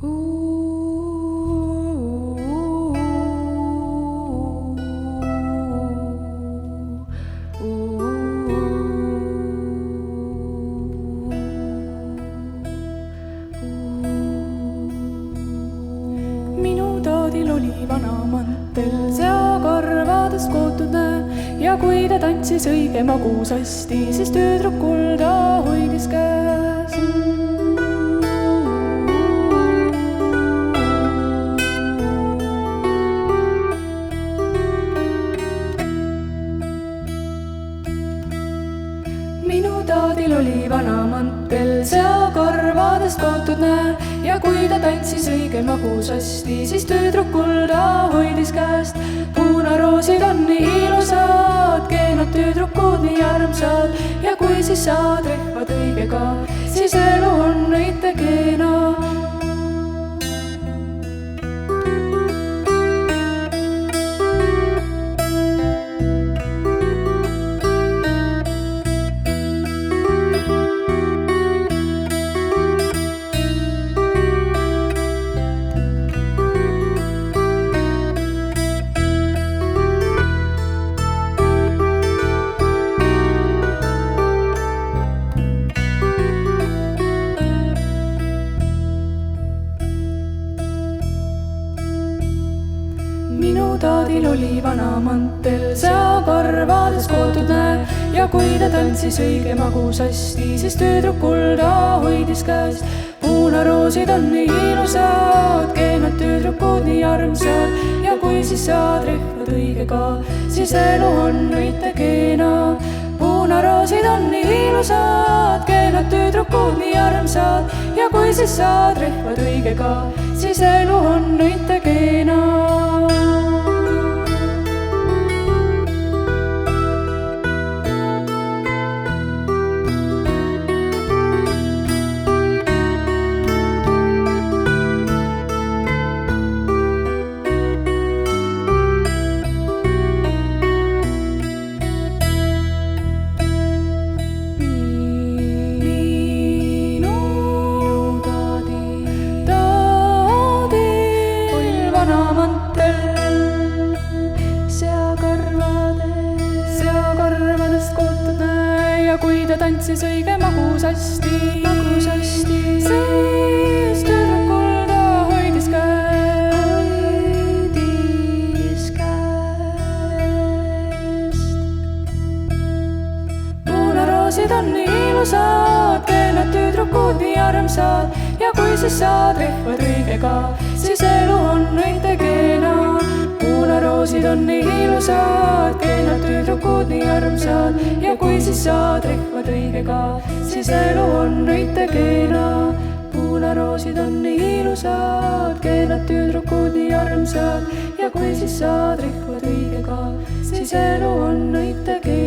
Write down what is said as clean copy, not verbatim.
Minu taadil oli vana mantel, seakarvadest kootud näe, ja kui ta tantsis õige magusasti, siis tüdrukul ta hoidis käes. Minu taadil oli vana mantel, seakarvadest kootud näe, ja kui ta tantsis õige magusasti, siis tüdrukul ta hoidis käest. Puunaroosid on nii ilusad, keenad tüdrukud nii armsad, ja kui siis saad rehvad õigega, siis elu on õite keena. Minu taadil oli vana mantel, seakarvadest kootud näe, ja kui ta tantsis õige magusasti, siis tüdrukul ta hoidis käest. Puunaroosid on nii ilusad, keenad tüdrukud nii armsad, ja kui siis saad rehvad õigega, siis elu on õite keena. Puunaroosid on nii ilusad, keenad tüdrukud nii armsad, ja kui siis saad rehvad õigega, siis elu on õite keena. Seakarvadest kootud näe, ja kui ta tantsis õige magusasti, siis tüdrukul ta hoidis käest. Puunaroosid on nii ilusad, keenad tüdrukud nii armsad, ja kui siis saad rehvad õigega, siis elu on õite keena. Puunaroosid on nii ilusad, keenad tüdrukud nii armsad, ja kui siis saad rehvad õigega, siis elu on õite keena. Puunaroosid on nii ilusad, keenad tüdrukud nii armsad, ja kui siis saad rehvad õigega, siis elu on õite keena.